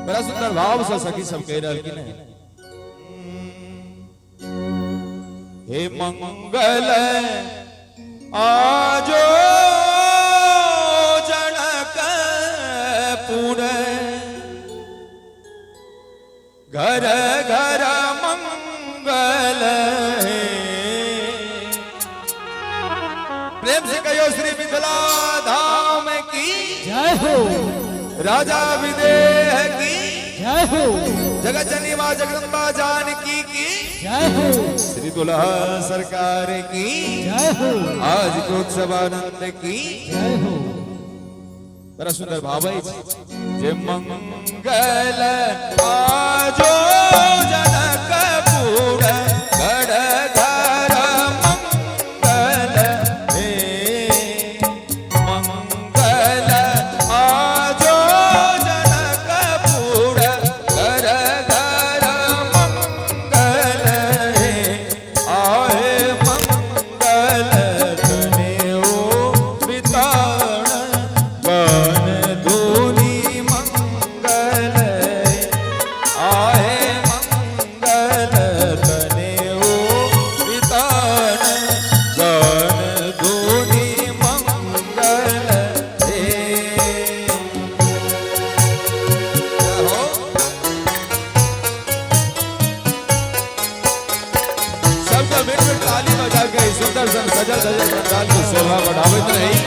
बड़ा सुंदर भाव से सखी सब कह रहा कि नहीं, हे मंगल आजो जनकपुर घर घर मंगल है। प्रेम से कहो श्री मिथिला धाम की जय हो, राजा विदेह की जय हो, जगत जननी मां जगदम्बा जानकी की जय हो, श्री दुल्हा सरकार की जय हो, आज के उत्सव आनंद की जय हो। बड़ा सुंदर भाव है जे मंगल आजो जनकपुर घर घर मंगल हे। मंगल आजो जनकपुर घर घर मंगल हे। आहे मंगल धने ओ बिताण बन धूनी मंगल आहे मंगल तने ओ वितान बन धूनी मंगल हे। हो सबका मिलकर ताली बजा के सुंदर सन सजल सजल पंडाल की शोभा बढ़ावत रही।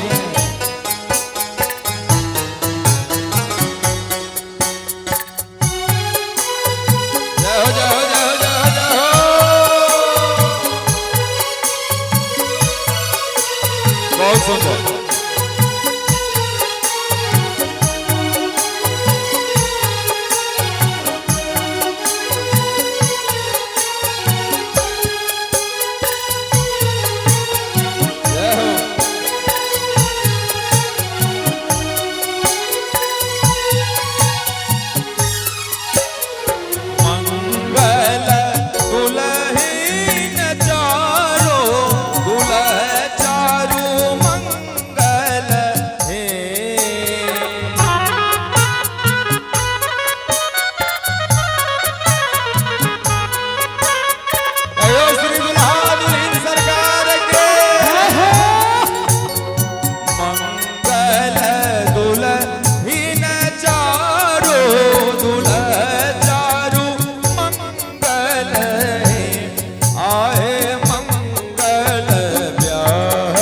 बहुत सुंदर जय हो। मंगल दुल्हीन चारो दुल्ह चारू मंगल हे। कहो श्री दुल्हा दुल्हीन सरकार के मंगल दुल्हीन चारो दुल्ह चारू मंगल हे। आहे मंगल ब्याह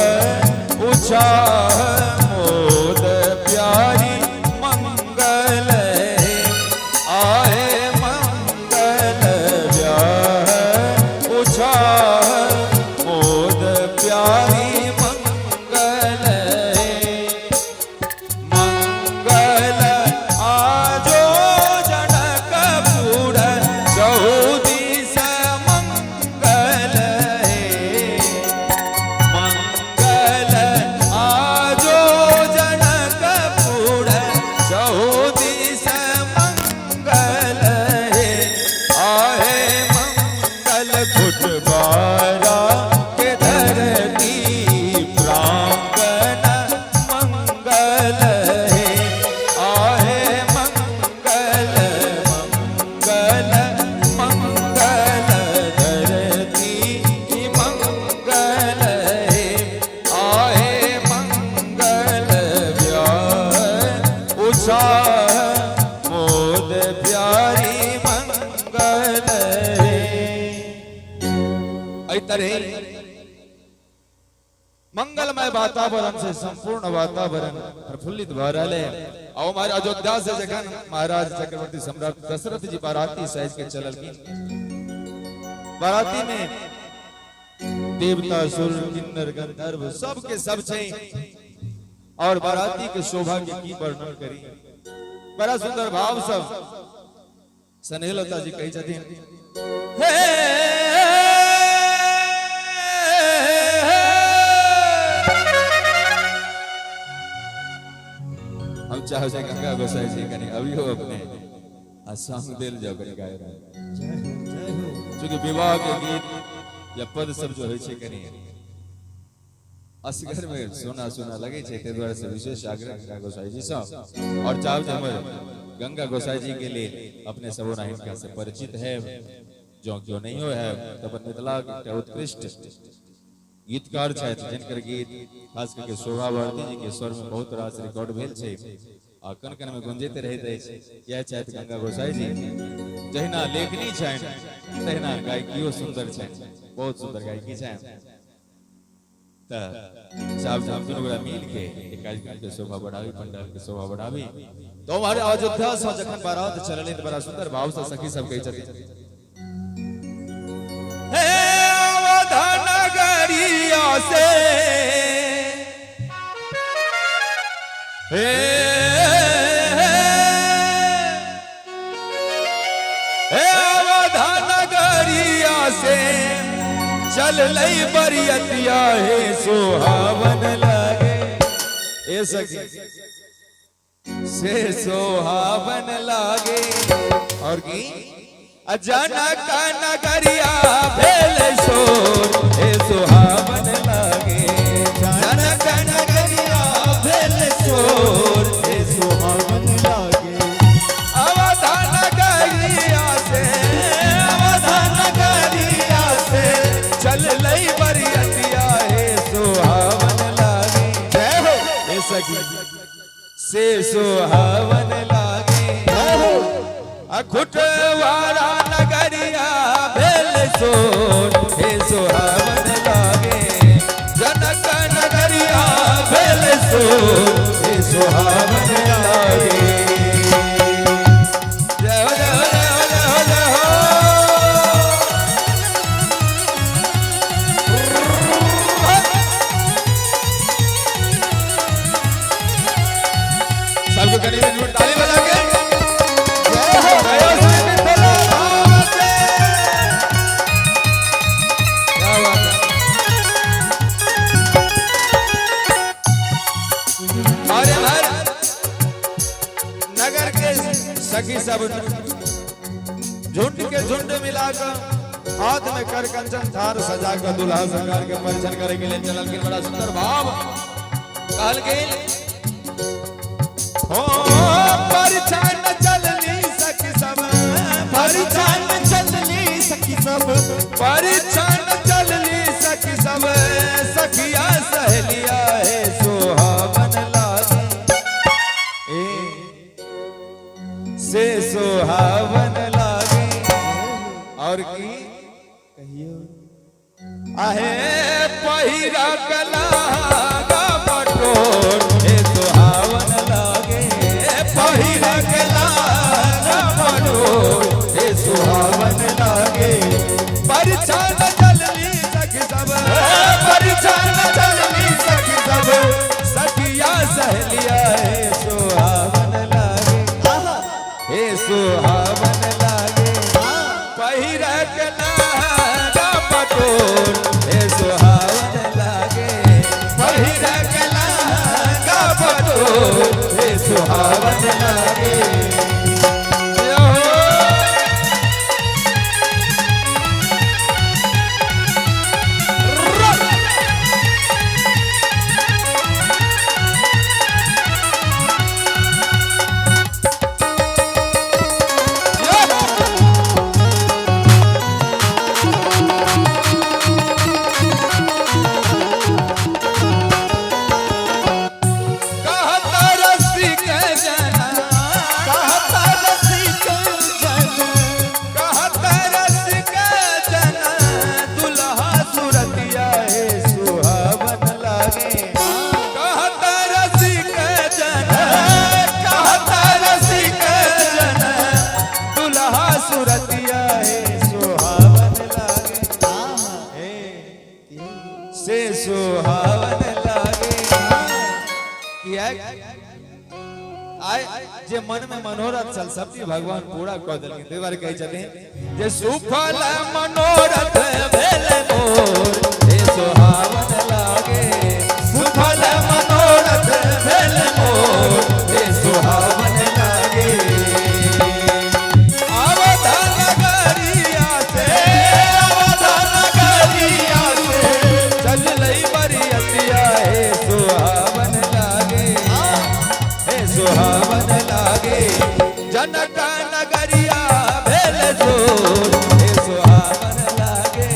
उछाह मोद प्यारी मंगल हे। आहे मंगल ब्याह उछाह मोद प्यारी मंगल हे। मंगल आजो जनकपुर चौदीस मंगल हे। मंगल आजो जनकपुर चौदीस मंगल हे। आहे मंगल फुटबारा के धरती प्रांगण मंगल हे। आहे मंगल मंगल मंगल धरती मंगल हे। आहे मंगल ब्याह उछाह मोद प्यारी मंगल हे। ऐ तरह मंगलमय वातावरण से संपूर्ण वातावरण प्रफुल्लित भरल है। और हमारे अयोध्या से जखन महाराज चक्रवर्ती सम्राट दशरथ जी बाराती सज के चलल की बाराती में देवता सुर किन्नर गंधर्व सब के सब छै। और बाराती के शोभा के की वर्णन करी। बड़ा सुंदर भाव सब स्नेहलता जी कही छथिन हे हम चाहे से गंगा गोसाई जी कने अभी हो अपने असंग दिल जाओ कने गाय क्योंकि विवाह के गीत या पद सब जो है छे कने असगर में सोना सोना लगे छे ते द्वारा से विशेष आग्रह गंगा गोसाई जी से और चाव हमर गंगा गोसाई जी के लिए अपने सबो नाहिका से परिचित है, जो क्यों नहीं हो है तब मिथिला के उत्कृष्ट गीतकार छथि, जिनकर गीत खास करके शोभा भारती जी के स्वर में बहुत रास रिकॉर्ड भेल छै आ कन कन में गुंजित रहैत अछि। यह छथि गंगा गोसाई जी। जहिना लेखनी छनि तहिना गायकियो सुंदर छनि, बहुत सुंदर गायकी छनि। साहब दुनू गोरा मिल के एक कार्यक्रम के शोभा बढ़ावी, पंडाल के शोभा बढ़ावी। तो हमारे अयोध्या से जखन बारात चलले त बड़ा सुंदर भाव से सखी सब कहै छथिन, हे अवध नगरिया से हे अवध नगरिया से चल लई बरियतिया हे सुहावन लागे। ए सखी से सुहावन लागे। और की जनक नगरिया भेल शोर हे सुहावन लागे। जनक नगरिया भेल शोर हे सुहावन लागे। अवध नगरिया से अवध नगरिया से चल लई बरियतिया हे सुहावन लागे। जय हो। हे सखी से सुहावन लागे। जय हो। अखुटवारा नगरिया भेल शोर हे सुहावन लागे। जनक नगरिया भेल शोर हे सुहावन लागे। जय हो जय हो जय हो जय हो जय हो। सबको करीब में ताली बजा के नगर के सखी सब झुंड के झुंड मिलाकर हाथ में कर कंचन थार सजाकर दुल्हा सरकार के परिचय करे के लिए चलल के बड़ा सुंदर भाव कहल गेल। हो परिचय न चलनी सखी सब, परिचय न चलनी सखी सब, परिचय न चलनी सखी सब। सखिया सहेलिया है सुहावन लागे। से सुहावन लागे। और की कहियो आहे पहिरा कलागा बटोर हे सुहावन लागे। पहिरा कलागा बटोर हे सुहावन लागे। परिचय न चलनी सखी सब, परिचय न चलनी सखी सब। सखिया सहेलिया हे सुहावन लागे। हे सुहावन लागे। पहिरा के लागा पटोर हे सुहावन लागे। पहिरा के लागा पटोर हे सुहावन लागे। से सुहावन लागे। आय जे मन में मनोरथ चल सब भगवान पूरा कर देलखिन। ते बार कहै छथिन जे सुफल मनोरथ भेल मोर हे सुहावन लागे। सुफल मनोरथ भेल मोर हे सुहावन लागे। अवध नगरिया से अवध नगरिया से चल लई बरियतिया हे सुहावन लागे। हे सुहावन लागे। जनक नगरिया भेल जोर हे सुहावन लागे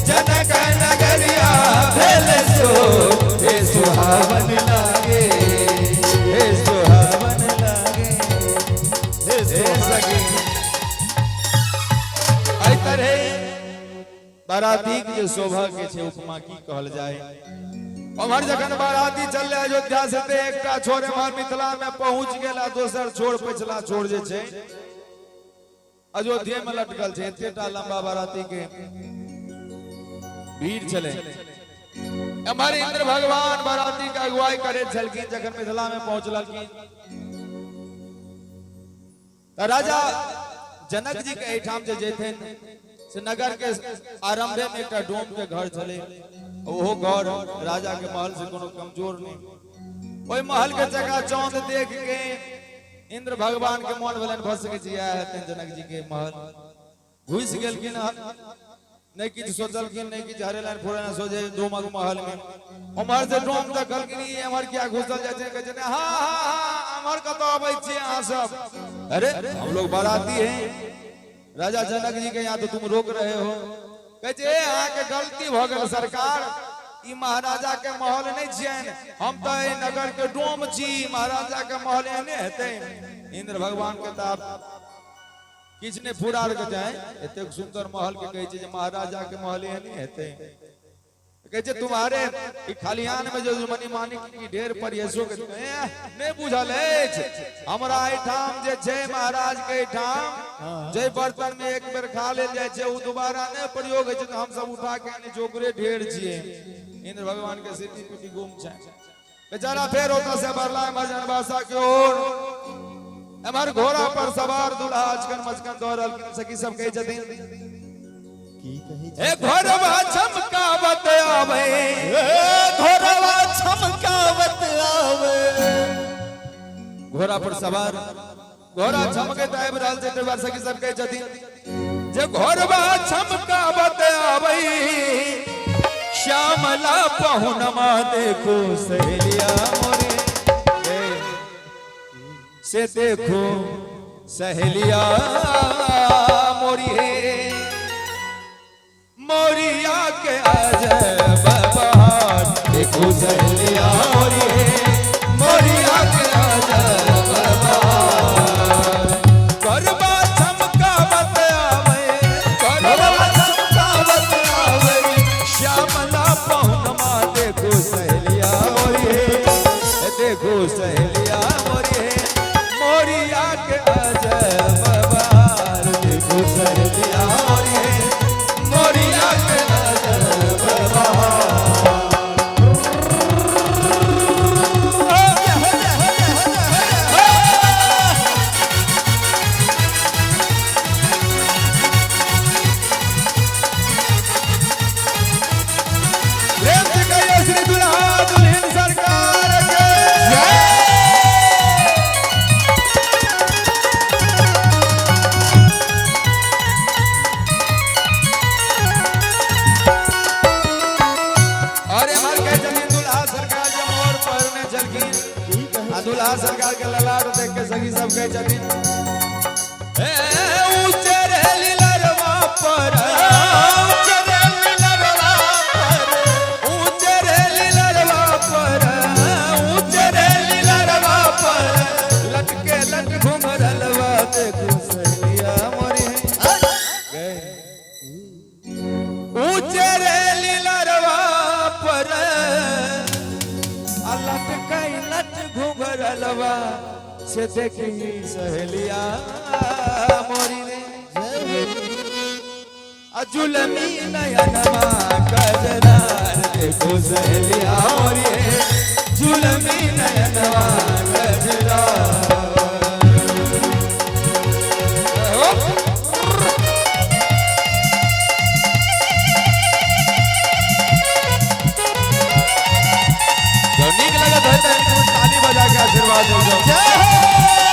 जनक नगरिया भेल जोर हे सुहावन लागे हे सुहावन लागे हे सगी आई तरह बाराती के शोभा के छे उपमा की कहल जाए। हमार जखन बाराती चल अयोध्या से ते एकटा छोर हमार मिथिला में पहुंच गेला दोसर छोर पिछला छोर जे छे अयोध्या में लटकल छे एतेटा लंबा बाराती के भीड़ चले। हमारे इंद्र भगवान बाराती का अगुवाई करे छलखिन जखन मिथिला में पहुंचलखिन त राजा जनक जी के एठाम जे जेथिन से नगर के आरंभे में एक डोम के घर चले ओहो घर राजा के महल से कोनो कमजोर नहीं। ओई महल के जगह चौंद देख के इंद्र भगवान के मन भेलन फंस के जिया हतन जनक जी के महल घुस गेलखिन नहीं किछ सोचलखिन नहीं किछ हरेलन फोड़न सोचे डोमक महल में उमर से डोम देखलखिन ये हमर क्या घुसल जाय छे कहै हां हां हमर कतो आबै छी अहां सब अरे हम लोग बाराती हैं राजा जनक जी के यहाँ तो तुम रोक रहे हो कहे अहाँ के गलती भ गल सरकार ई महाराजा के महल नहीं छियन हम तो ए नगर के डोम छी महाराजा के महल एने हेते। इंद्र भगवान के ताप किछ ने फुरार के जाए एते सुंदर महल के कहे जे महाराजा के महल एने हेते कहे तुम्हारे ई खलिहान में जो मनी मानिक की ढेर परियसो के नहीं बुझल है हमरा एठाम जे छे महाराज के एठाम जे बर्तन में एक बेर खा लेल जाय छे उ दोबारा नहीं प्रयोग होय छे तो हम सब उठा के ने जोगरे ढेर छिए। इंद्र भगवान के सिटी पिटी गुम छे बेचारा फेर ओता से बरला मजन बासा के ओर हमार घोड़ा पर सवार दूल्हा आजकन मचकन दौड़ल सखी सब कहे छथिन ए घोड़वा चमकावत आवे घोड़वा चमकावत आवे घोड़ा पर सवार घोड़ा चमके आबि रहल छै त सखी सब कहे छथिन जे घोड़वा चमकावत आवे श्यामला पहुनमा देखो सहेलिया मोरे से देखो सहेलिया मोरी है मोरिया के अजब बहार देखो सहेलिया मोरी है मोरिया के अजब बहार गरबा चमकावत आवे गरबा चमकावत आवे श्यामला पहुनमा देखो सहेलिया मोरी है देखो सहेलिया मोरी है मोरिया के अजब बहार देखो सहेलिया मोरी है मोरिया के अजब बहार। प्रेम से कहिए श्री दुल्हा दुल्हन सरकार के दूल्हा सरकार के ललाट देख के सखी सब कहे छथिन ऊंचे रे लीलरवा पर ऊंचे रे लीलरवा पर ऊंचे रे लीलरवा पर ऊंचे रे लीलरवा पर लटके लट घुमरलवा देखो सहेलिया मोरी है ऊंचे रे लीलरवा पर लटके लट घुमरलवा से देखी सहेलिया मोरी रे जुलमी नयनमा गजरार देखो सहेलिया मोरी रे जुलमी नयनमा गजरार ताली बजा के आशीर्वाद दो।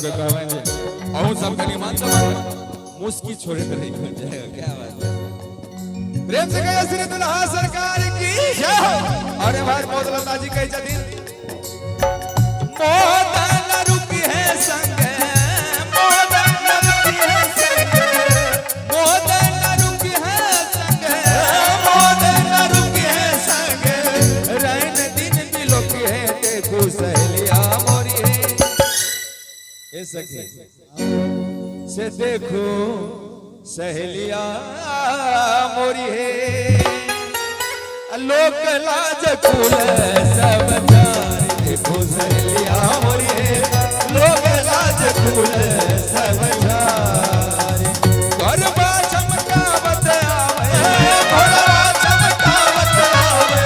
तो कहवे अहू सब कनी मान तो मुस्की छोड़े तो नहीं बन जाएगा। क्या बात है, प्रेम से कहिए श्री दुल्हा सरकार की जय हो। अरे भाई मोदलता जी कही जदीन मोदन रुकी है संग, मोदन रुकी है संग, मोदन रुकी है संग, मोदन रुकी है संग, रैन दिन दिलों की है देखो सहेलिया मोरी है। ए सखी से देखो सहेलिया मोरी है, लोक लाज कुल सब जान देखो सहेलिया मोरी है, लोक लाज कुल सब जान। गरबा चमकावत आवे, गरबा चमकावत आवे,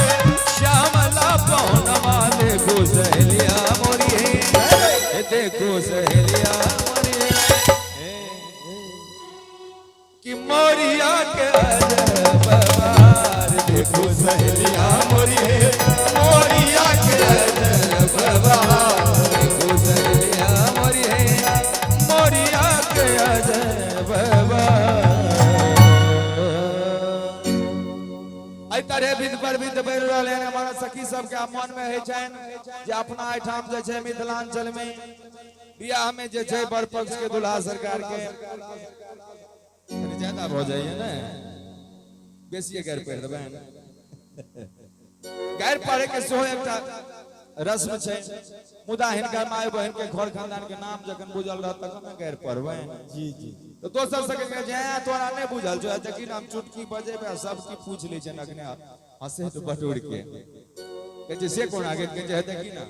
श्यामला पौनमा देखो सहेलिया मोरी है, देखो सहेलिया मोरी है कि मोरिया के अजब बहार देखो सहेलिया मोरी है, मोरिया के अजब बहार देखो सहेलिया मोरी है, मोरिया के अजब बहार। आई तरह विध पर विध बैर रहले हमारा सखी सब के मन में है चैन जे अपना एठाम जे छै मिथिलांचल में बियाह में जे छै बर पक्ष के दुल्हा सरकार के ज्यादा हो जाइए ना, बेसी गैर पढ़ देबै गैर पढ़े के सेहो एकटा रस्म छै, मुदा हिनका माय बहन के घर खानदान के नाम जखन बुझल रहत तखन न गैर पढ़बै। जी जी तो दोसर सके के जे तोरा नै बुझल छौ जखन हम चुटकी बजेबै सब की पूछ लै छै अखने हंसे तो बटोर के जे से कोन आगे के जे हेतै की ना।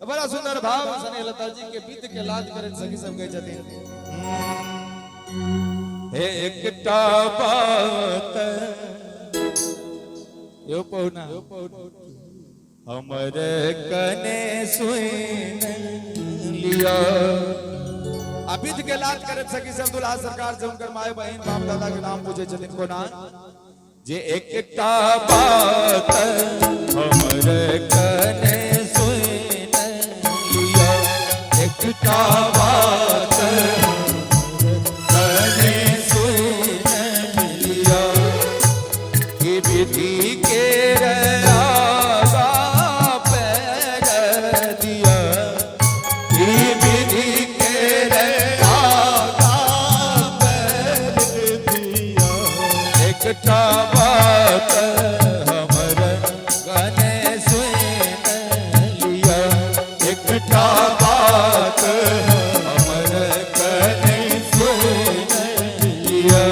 तो बड़ा सुंदर भाव सने लता जी के बीत के लाज करे सखी सब कहे छथिन एकटा बात यो पौना हमरे कने सुन लिया। अबिध के लाज करे सखी सब दुल्हा सरकार से उनकर माय बहन बाप दादा के नाम पूछे छथिन कोना जे एकटा बात हमरे कने सुन लिया, एकटा बात विधि के आगा पैर दिया, विधि के आगा पैर दिया, एकटा बात हमर कने सुन लिया, एकटा बात हमर कने सुन लिया।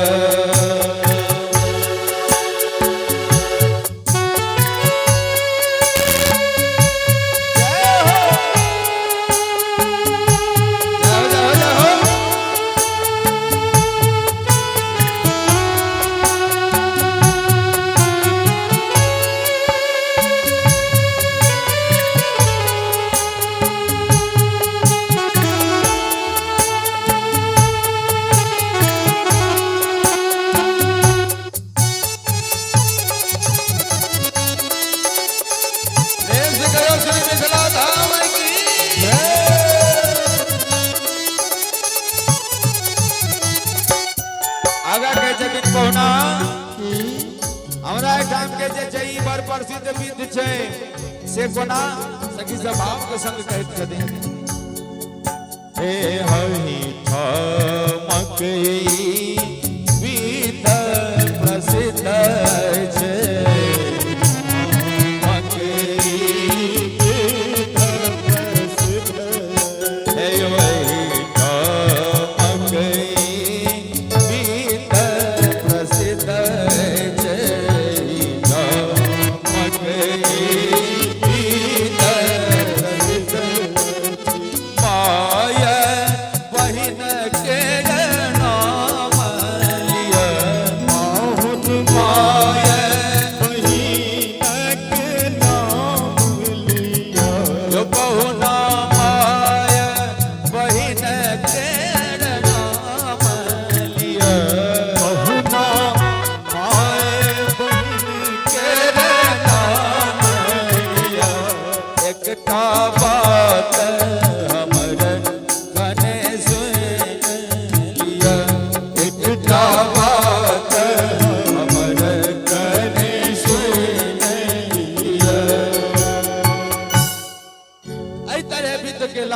हमरा ठाम के जे छै बड़ प्रसिद्ध विध छै से कोना सखी सब भाव के संग कहैत छथिन हे हरि मकई विध प्रसिद्ध छै, मकई विध प्रसिद्ध हे वही मकई विध प्रसिद्ध माया बहिन के नाम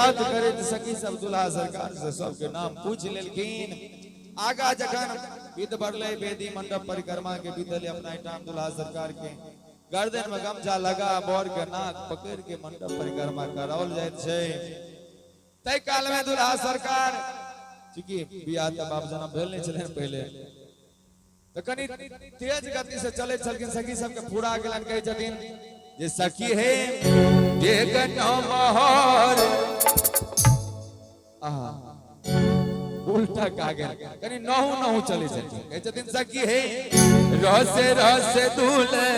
बात करे तो सखी सब दुल्हा सरकार से सबके नाम पूछ लेलखिन। आगा जखन विध बढ़ले वेदी मंडप परिक्रमा के बीतले अपना टाइम दुल्हा सरकार के गर्दन में गमछा लगा बर के नाक पकड़ के मंडप परिक्रमा कराओल जाय छे। तय काल में दुल्हा सरकार चूंकि बियाह त बाप जन्म भेल नहीं छले पहले तो कनी तेज गति से चले छलखिन। सखी सबके पूरा गेलन कहै छथिन जे सखी हे देख नमहर आहा उल्टा कागे कनी नहु नहु चले छथिन। कहै छथिन सखी हे रस दूल्हे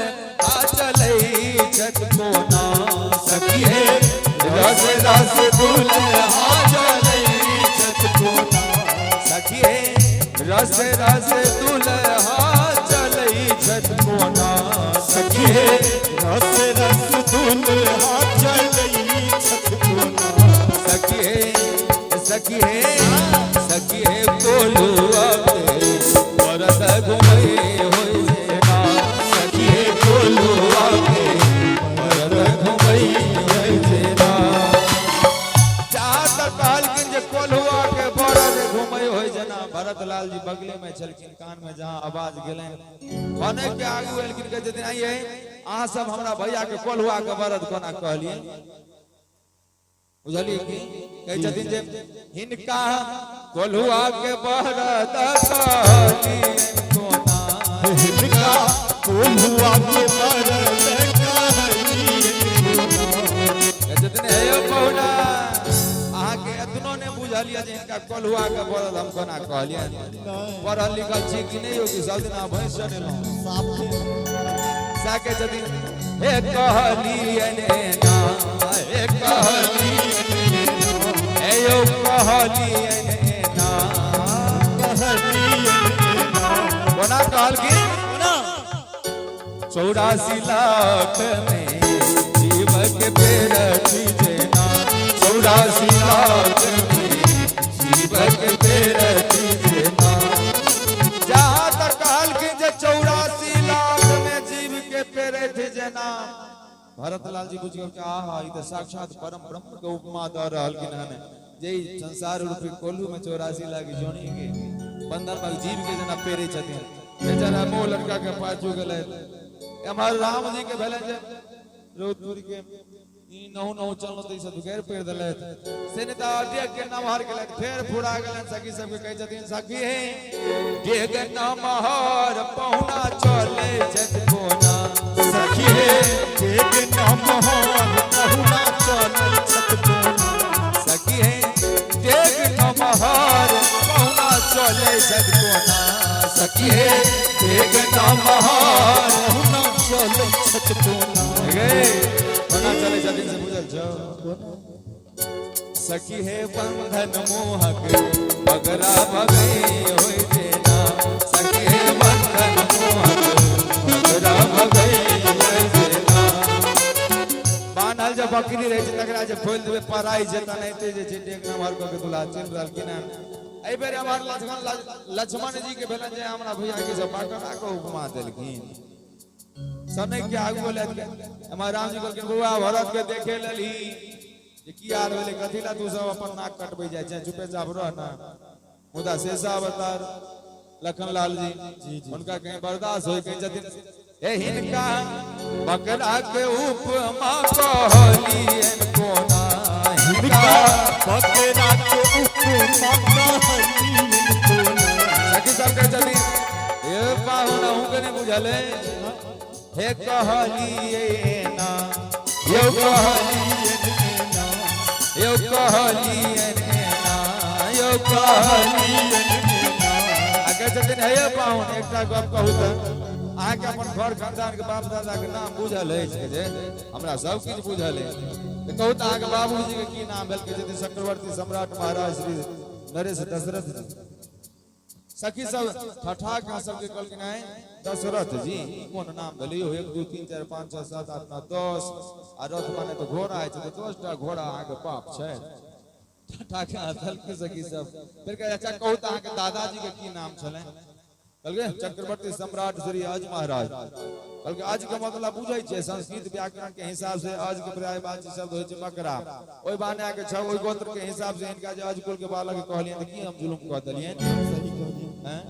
आ चलै छत कोना। सखी हे रस दूल्हे आ चलै छत कोना। सखी हे रस दूल्हे आ चलै छत कोना। सखी हे रस दूल्हे आ चलै छत कोना। सखी हे सखी हे कोलुआ पे मरद घुमई होई जेना। सखी हे कोलुआ पे मरद घुमई होई जेना। चाहत कहलखिन जे कोलुआ के मरद घुमई होई जेना। भरत लाल जी बगले में छलखिन कान में जहां आवाज गेलै भने के आगू एलखिन कहै छथिन आइए अहाँ सब हमरा भैया के कोलुआ के मरद कोना कहलिए बुझलिए कि कहै छथिन जे हिनका कोल्हुआ के बरद कहलिए कोना। हिनका कोल्हुआ के बरद कहलिए कोना। कहै छथिन हे बहुना अहाँ के एतनो ने बुझलिए जे हिनका कोल्हुआ के बरद हम कोना कहलिए। पढ़ल लिखल छी कि नहीं हो कि सब दिन भैंस चलेलौ साके छथिन हे कहलिए ने ना हे कहलिए यो कहलिए ना कोना कहलखिन 84 लाख में जीव के पेड़ जेना। 84 लाख में जीव के पेड़ जेना। जहाँ तक कहलखिन जे 84 लाख में जीव के पेड़ जेना। भरत लाल जी बुझ गए कि आहा ई तो साक्षात परम ब्रह्म के उपमा द रहलखिन हन जे संसार रूपी कोल्हू में 84 लाख जोनी के बंधन में जीव के जना पेरे छथिन। बेचारा मोह लड़का के पाछू गेलै हमर राम जी के भेलन जे रोदपुर के ई नहु नहु चलनो त ई सब घेर पेर देले से ने त डेग के नमहर गेलै फेर फुरा गेलै। सखी सब के कहै छथिन सखी हे डेग नमहर पहुना चले छत कोना। सखी हे डेग नमहर पहुना चले छत कोना। सखी हे डेग नमहर पहुना चले छत कोना। सखी हे डेग नमहर पहुना चले छत कोना। गे कोना चले छथिन से बुझल छौ। सखी हे बंधन मोहक बगरा भगई होई जेना। सखी हे बंधन मोहक बगरा भगई होई जेना। बान्हल जब बकरी रहे छै तकरा जे खोल देबे पराई जेता नहीं ते जे छै डेग नमहर क के दुल्हा चल रहलखिन हन। एहि बेर हमर लक्ष्मण जी के भेलन जे हमरा भैया के सब बाकरा के उपमा देलखिन। सनै के आगू बोले हमर राम जी कहलखिन बउआ भरत के देखे लेली जे की हाल भेलै कथी ला तू सब अपन नाक कटबै जाइ छै चुपे चाप रह ना। मुदा शेषा अवतार लखन लाल जी उनका कहीं बर्दाश्त होई कहै छथिन हे हिनका बकरा के उपमा कहलियन कोना। हिनका बकरा के उपमा कहलियन कोना। सखी सब कहै छथिन हे पाहुना हूं के नहीं बुझले हे कहलिए ना यो कहलिए ना यो कहलिए ना यो कहलिए ना। आगे छथिन हे पाहुन एकटा गप कहू त अहाँ के अपन घर खानदान के बाप दादा के नाम बुझल अछि जे हमरा सब किछ बुझल अछि त कहू त अहाँ के बाबूजी के की नाम भेल के छथिन चक्रवर्ती सम्राट महाराज श्री नरेश दशरथ जी। सखी सब ठठा के सब के कहलखिन है दशरथ जी कोन नाम भेलै यो 1 2 3 4 5 6 7 8 9 10 आ रथ माने तो घोड़ा है तो 10 टा घोड़ा अहाँ के पाप छै। ठठा के हथल के सखी सब फिर कहे अच्छा कहू त अहाँ के दादाजी के की नाम छलै कहलकै चक्रवर्ती सम्राट श्री अज महाराज। बल्कि आज के मतलब बुझै छै संस्कृत व्याकरण के हिसाब से आज के पर्यायवाची शब्द होइ छै मकरा ओइ बाने के छ ओइ गोत्र के हिसाब से इनका जे अजकुल के बालक कहलियन त की हम जुलुम कह देलियन हैं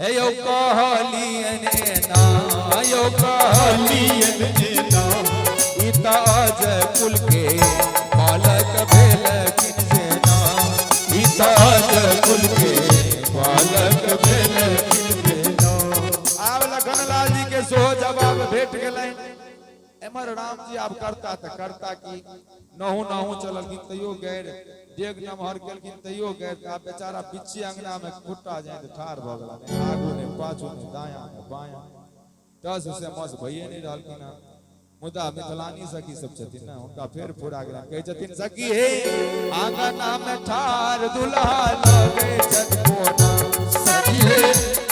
हे यो कहलियन ना यो कहलियन ना ई त अजकुल के बालक भेल किन से ना ई त अजकुल के बालक भेल किन से ना आब लखनलाल जी के सो जवाब भेट गेलै एमर राम जी आब करता त करता की नहु नहु चललखिन तैयो गैर डेग नमहर केलखिन तैयो गैर आब बेचारा बिच्छी अंगना में खुट्टा जाए त ठार भ गेला ने आगू ने पाछू ने दायां ने बायां दस से मस भइए नहीं रहलखिन मुदा मिथिलानी सखी सब छथिन ना उनका फेर फुरा गेला कहै छथिन सखी हे आंगना में ठार दुल्हा लगे छतकोना सखी हे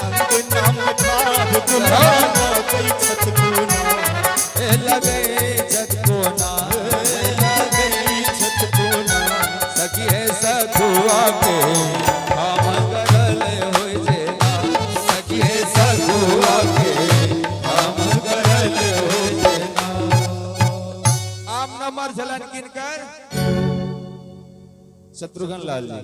आंगना में ठार दुल्हा लगे छतकोना ए लगे छतकोना लगे छतकोना सखी हे सखुआ के हम करल होय जे सखी हे सखुआ के हम करल होय जे आम नंबर चलन किनकर शत्रुघ्न लाल जी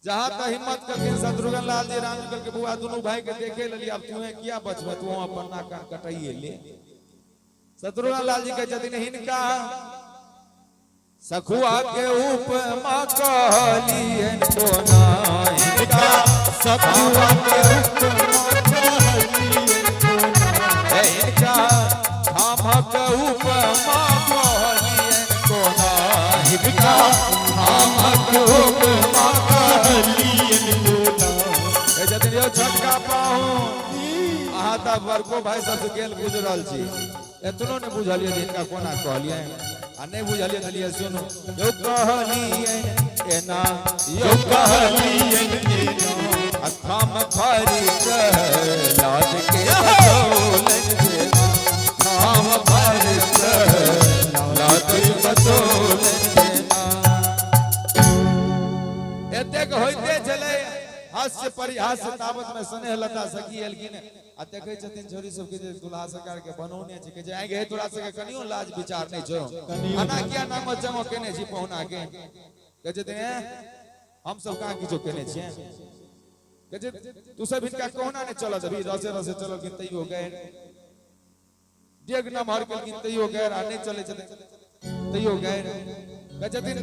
जहां तक हिम्मत करके शत्रुघ्न लाल जी राम जी के बुआ दोनों भाई के देखे लेली अब तुम्हें किया बचबे तू अपन नाक कटाइए ले शत्रुघ्न लाल जी के जदिन हिनका सखुआ के उपमा कहलियन तो ना हिनका सखुआ के उपमा कहलियन तो ना हिनका हमक उपमा कहलियन तो ना हिनका हमक उपमा कहलियन तो ना ए जदिन यो छटका पाहू अहाँ त बरको भाई सब गेल गुजरल छी एतनो ने बुझलिए इनका कोना कहलिए आ नहीं बुझलिए तलिए सुनो यो कहलिए एना यो कहलिए एना अखम फरी लाज के बतौलन जे हम फरी लाज के बतौलन जे एतेक होइते चले हास्य परिहास्य तावत में स्नेह लता सखी एलखिन आ देखै छथिन छोरी सब के जे दुल्हा सरकार के बनौने छै के जे आगे हे तोरा सब के कनियो लाज विचार नहीं छौ आना किया नाम जमो केने छी पहुना के कहे छथिन हम सब कहां किछो केने छियै कहे तू सब इनका कोना ने चलत अभी रसे रसे चलो कि तैयो गए डेग नमहर केलखिन तैयो गए आ नहीं चले छथिन तैयो गए कहे छथिन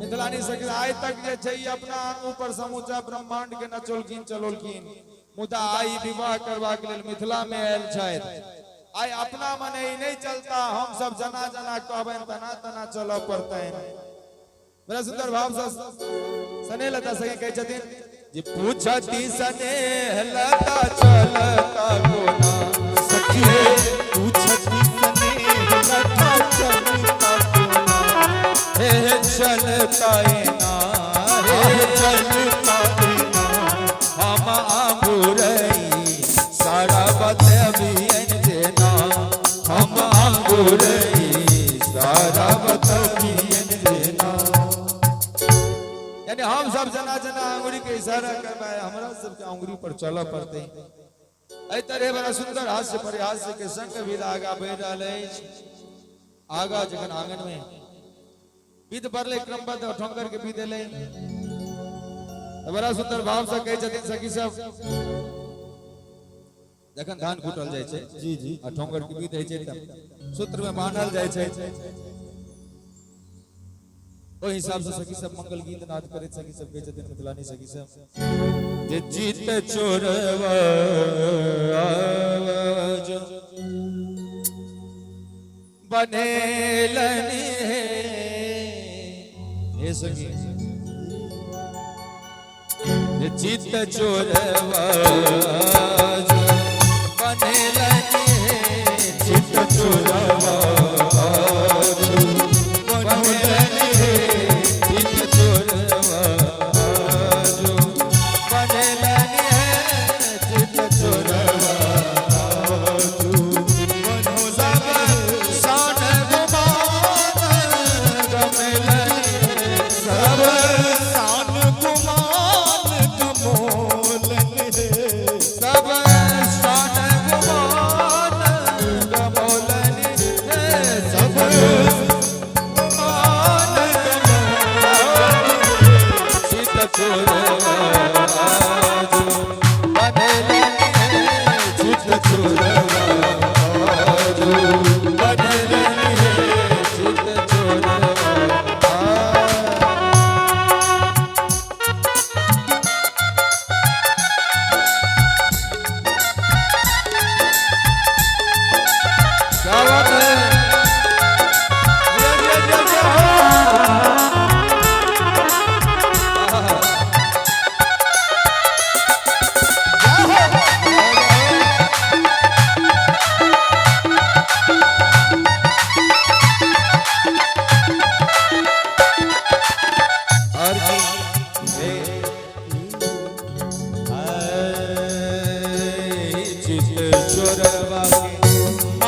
मिथिलानी सखी आइ तक जे छै अपना ऊपर समूचा ब्रह्मांड के नचोलखिन चलोलखिन मुदा आई विवाह करवा के लेल मिथिला में आयल छथि आई अपना मने ही नहीं चलता हम सब जना जना कहबन तना तना चल पड़तैन बड़ा सुंदर भाव से स्नेह लता सखी कहै छथिन जे पूछती स्नेह लता चलता कोना सखी पूछती स्नेह लता चलता कोना हे चलता ना हे चलता ना हम अंगूरई सारा बतबियन देना हम अंगूरई सारा बतबियन देना यानी हम सब जना जना अंगुरी के इशारा करबे हमरा सब के अंगुरी पर चलऽ पड़ते एहि तरह बड़ा सुंदर हास्य परिहास्य के संग विदा आगा बढ़ रहल अछि आगा जखन आंगन में विध पड़ले क्रमबद्ध ठोंकर के विध एलै बड़ा सुंदर भाव से कहै छथिन सखी सब जखन धान कुटल जाय छै जी जी आ ठोंकर के विध होइ छै त सूत्र में बांधल जाय छै ओहि हिसाब से सखी सब मंगल गीत नाद करैत सखी सब कहै छथिन मिथिलानी सखी सब जे जीत चोरवा जो बनेलनी हे सखी चित चोरवा जो बनेलनी चित चोरवा जो बनेलनी चित चोरवा जो बनेलनी चित चोरवा जो सब शान गुमान गमेलनी सब शान गुमान सब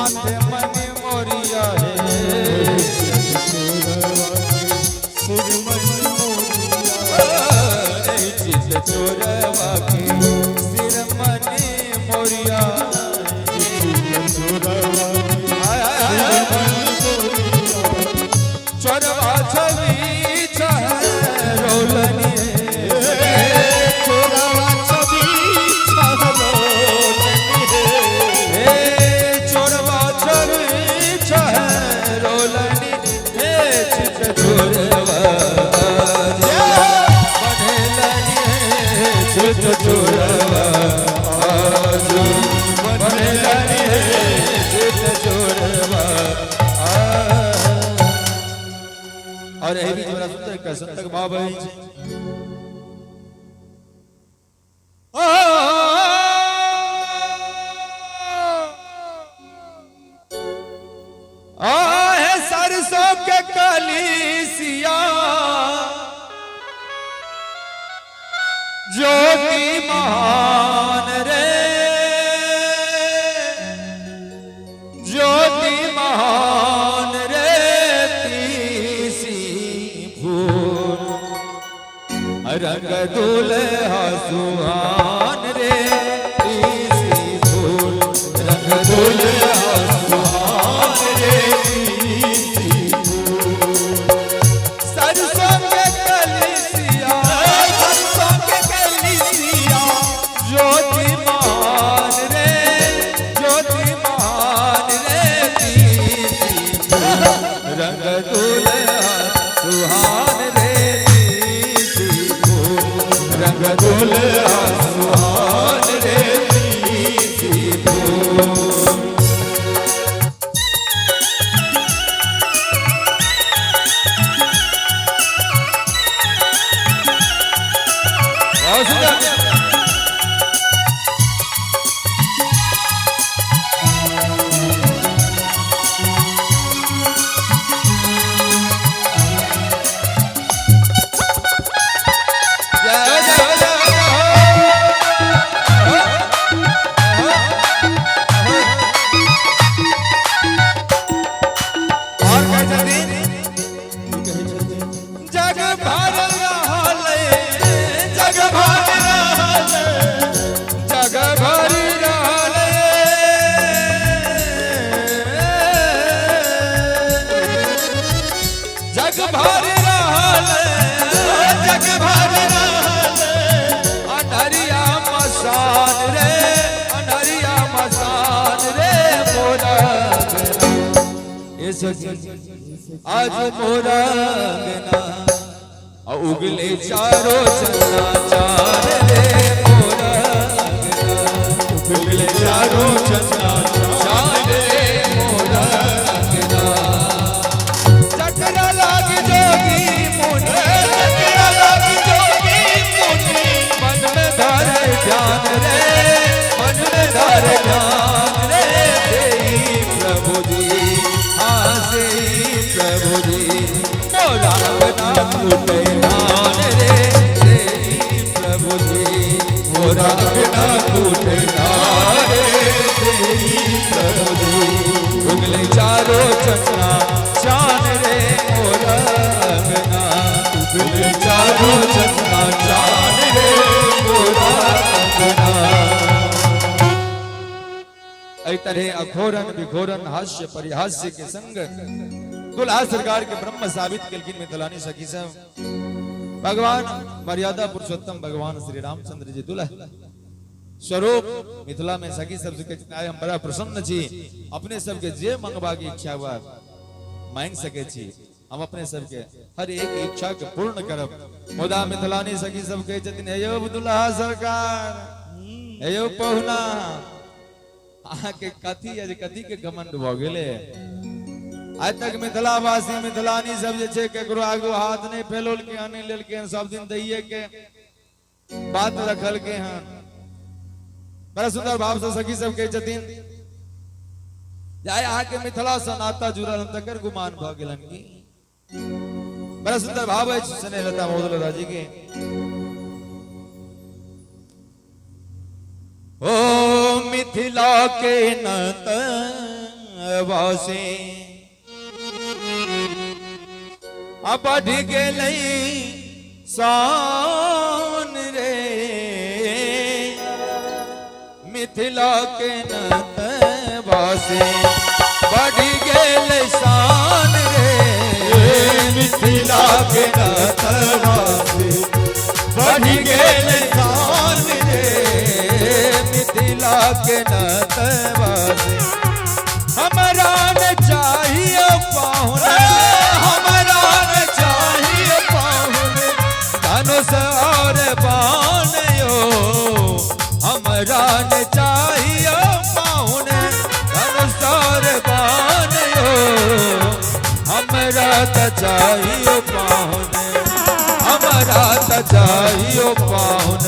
माथे मन मोरिया है चित चोरवा के सिर मन मोरिया चोरवा छवि रोलनी चोरवा छवि चोरवा छवि रोलनी चित चोरवा चित चोरवा चित चोरवा। और यही भी बड़ा सुंदर का संतक भाव है सरसों के कलीसिया ज्योति महान रे ज्योति महान रे तीसी फूल रंग दुल्हा सुहान रे तीसी फूल रंग दुल्हा सुहान रे तीसी फूल सरसों के कलीसिया ज्योति मान रे ज्योति मान रे रंग दुल्हा सुहान रे रंग दुल्हा सुहान रे आज मोरा उगले चारों चन्ना चार रे मोरा उगले चारों चन्ना चार रे मोरा चकरा लाग जोगी मुनि चकरा लाग जोगी मुनि मन में धारे ध्यान रे मन में धारे ध्यान रे प्रभु जी प्रभु जी मोरा बना टूटे नान रे प्रभु जी मोरा बना टूटे नान रे प्रभु जी उगले चारों चन्ना चान रे मोरा बना उगले चारों चन्ना चान रे मोरा बना। ऐ तरह अघोरन विघोरन हास्य परिहास्य के संग दुल्हा सरकार के ब्रह्म साबित कलकिन में तलानी सखी सब भगवान मर्यादा पुरुषोत्तम भगवान श्री रामचंद्र जी दुल्हा स्वरूप मिथिला में सखी सब से हम बड़ा प्रसन्न छी अपने सबके जे मंगवा की इच्छा हुआ मांग सके छी हम अपने सबके हर एक इच्छा के पूर्ण करब मुदा मिथिलानी सखी सब कहे छथिन हे यौ दुल्हा सरकार हे यौ पहुना आके कथी आज कथी के घमंड भ गेले आज तक मिथिलावासी मिथिलानी सब जे छे केकरो आगू हाथ नहीं फैलोल के आने लेल के सब दिन दइए के बात रखल के हैं बड़ा सुंदर भाव से सखी सब कहे छथिन जाय आके मिथिला से नाता जुड़ल तकर गुमान भ गेलन की बड़ा सुंदर भाव है स्नेहलता महोदय जी के ओ मिथिला के नत वासे अब बढ़ गेलै शान रे मिथिला के नतवा से बढ़ गेलै शान रे मिथिला के नतवा से बढ़ गेलै शान रे मिथिला के नतवा से हमरा न चाहिए पाहुन हमरा न चाहिए पाहुन धनुष और बाण यो हमरा न चाहिए पाहुन धनुष और बाण यो हमरा त चाहिए पाहुन हमरा त चाहिए पाहुन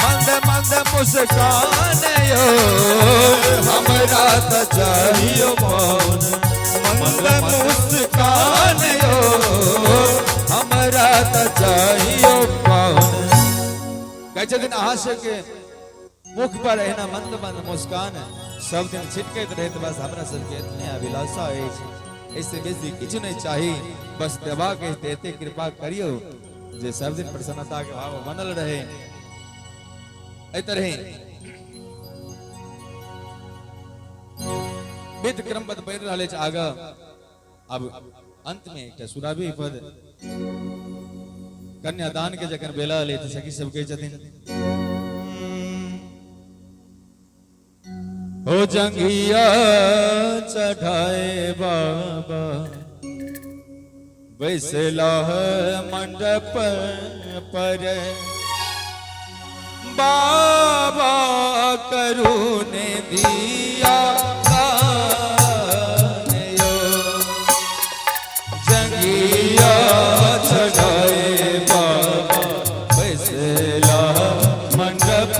मंद मंद मुस्कान यो हमरा त चाहिए पाहुन मंद मुस्कान यो हमरा त चाहिए पाहुन। कहै छथिन अहाँ सबके मुख पर एना मंद मंद मुस्कान सब दिन छिटकैत रहैत बस हमरा सबके इतने अभिलाषा अछि इससे बेसी किछु नहीं चाही बस देवा के एते कृपा करियो जे सब दिन प्रसन्नता के भाव बनल रहे। एहि तरह विध क्रमबद्ध बढ़ि रहल अछि आगा। अब अंत में एकटा सुराबी पद कन्यादान के जखन बेला ले तो सखी सब कहै छथिन हो जंगिया चढ़ाए बाबा बैसला मंडप पर बाबा करुणे दिया यो जंगिया चढ़ाए बाबा बैसला मंडप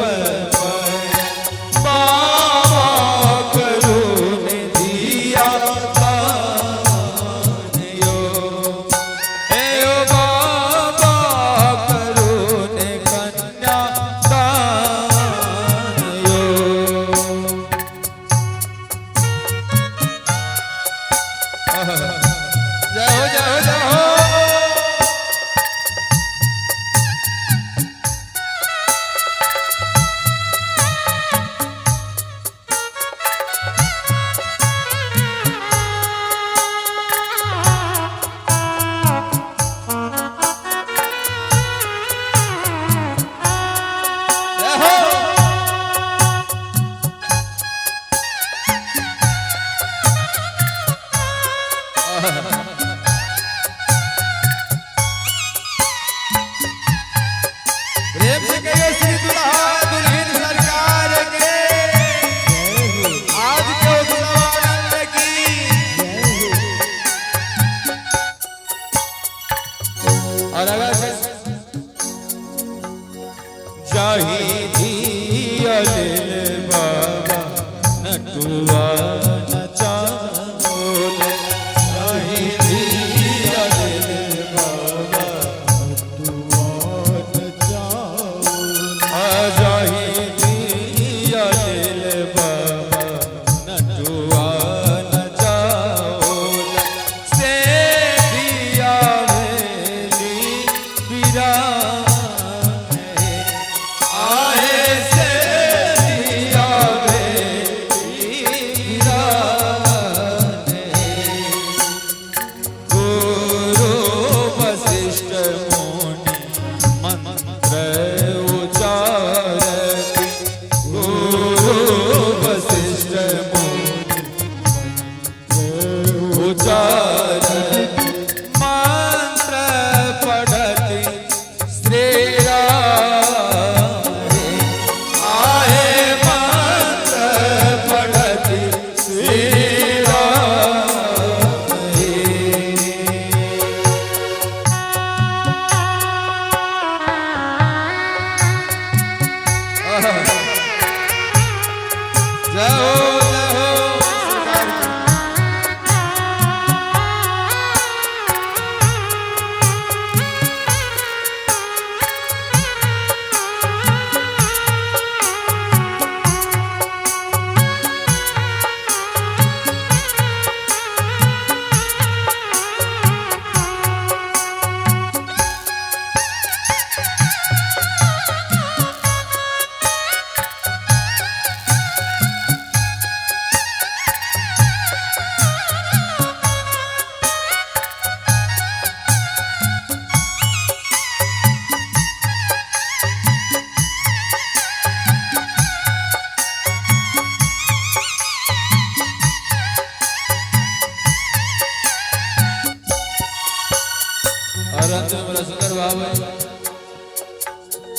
बड़ा सुंदर भाव है।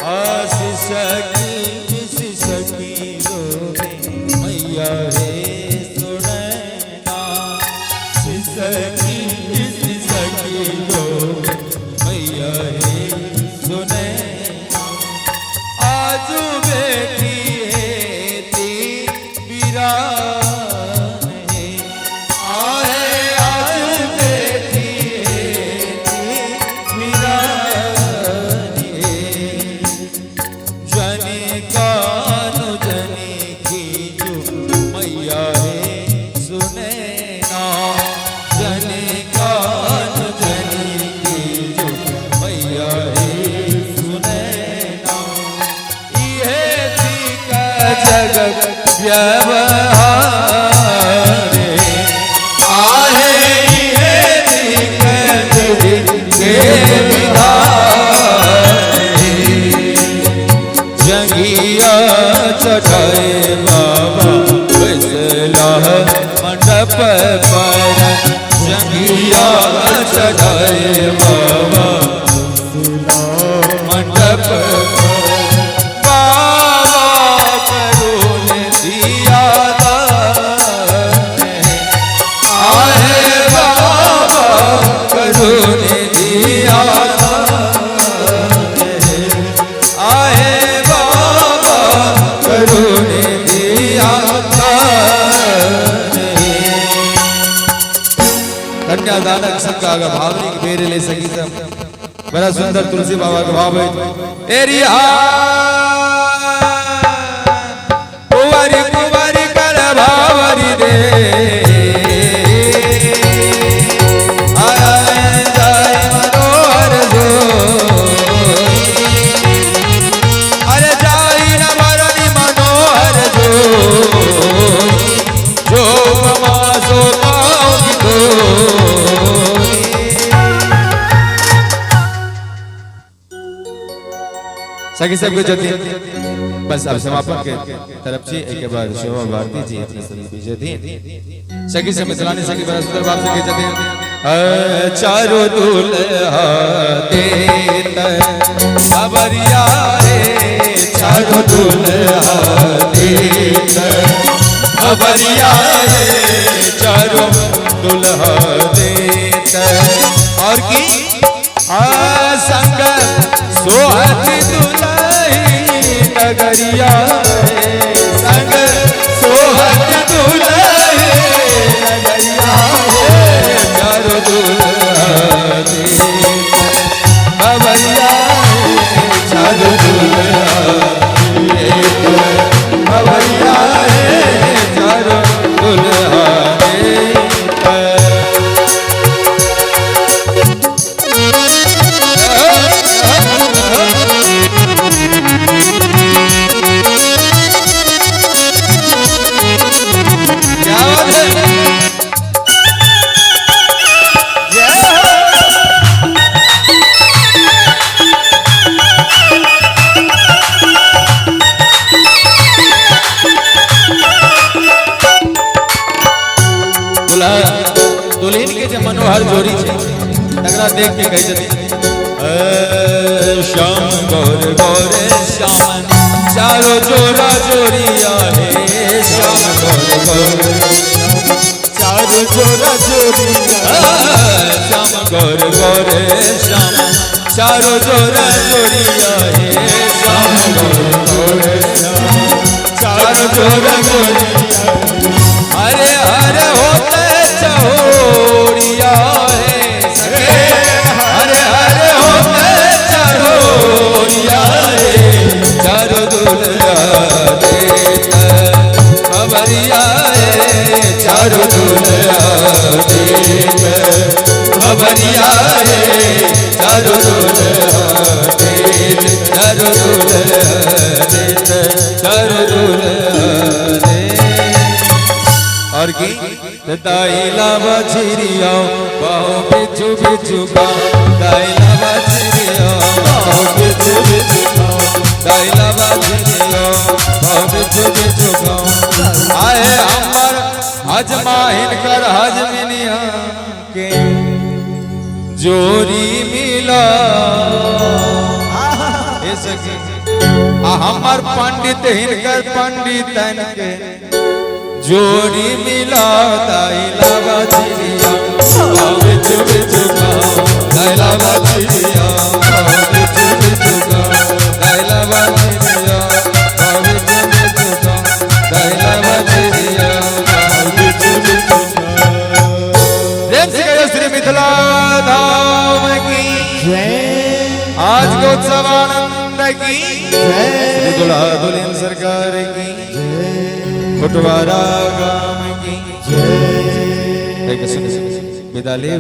आशीष की सखी रोवे मैया रे सुनैना, सखी रोवे मैया रे सुनैना। आज बेटी है ती वीरान है, आहे आज बेटी है ती वीरान है। जनी कानु जनी खींचू मैया रे सुनैना, जनी कानु जनी खींचू मैया रे सुनैना। इहे थी का जगत व्यवहार आहे, इहे थी का जगत के विधान। जंगिया चढ़ाए बाबा बैसला मंडप पर, जंगिया चढ़ाए बाबा मंडप पर। बाबा करुण दिया दान, आहे बाबा करुण दिया दान, आहे बाबा करुण दिया दान। कन्यादानक संगा भावनी के बेरे ले सकी सब बड़ा सुंदर तुलसी बाबा का भाव है। एरिया कुंवारी कुंवारी कर भावरी दे, आए जाए मनोहर जो, अरे जाई न मरनी मनोहर जो, जो मासो पाओगी तो। सखी सबको जति बस अब समापन के तरफ से एक बार शोभा भारती जी अपने सभी विजय सखी से मिथिलानी सखी बड़ा सुंदर भाव से जति। चारों दुल्हा देत खबरिया रे, चारों दुल्हा देत खबरिया रे, चारों दुल्हा देत। और की संग सोहती दुल्ही नगरिया रे, संग सोहती दुल्ही नगरिया रे, चारों दुल्हा देत खबरिया रे, चारों दुल्हा देत खबरिया रे, चारों दुल्हा दुल्हन के जो मनोहर जोड़ी छे तकरा देख के कहि जति। श्याम गौर गौर श्याम चारों जोड़ा जोड़िया हे, श्याम गौर गौर चारों जोड़ा जोड़िया, श्याम गौर गौर श्याम चारों जोड़ा जोड़िया हे, श्याम गौर गौर चारों जोड़ा जोड़िया। हरे हरे होते चहोरिया है सखे, हरे हरे होते चहोरिया है, चारों दुल्हा देत खबरिया है, चारों दुल्हा देत खबरिया है, चारों दुल्हा देत, चारों दुल्हा देत, चारों दुल्हा देत। और की दाइला बछरिया बाहो बिचु बिचु का, दाइला बछरिया बाहो बिचु बिचु का, दाइला बछरिया बाहो बिचु बिचु का। आए हमर हजमा हिनकर हजमिनिया के जोरी मिला हमार पंडित हिनकर पंडितन के जोरी मिला दैला बजरिया बिच बिच दैला बजरिया बिच बिच दैला बजरिया बिच बिच दैला बजरिया बिच बिच। श्री मिथिला धाम की आज के उत्सव आनंद की दुल्हा दुल्हन सरकार की बटवारा गांव की विदा ले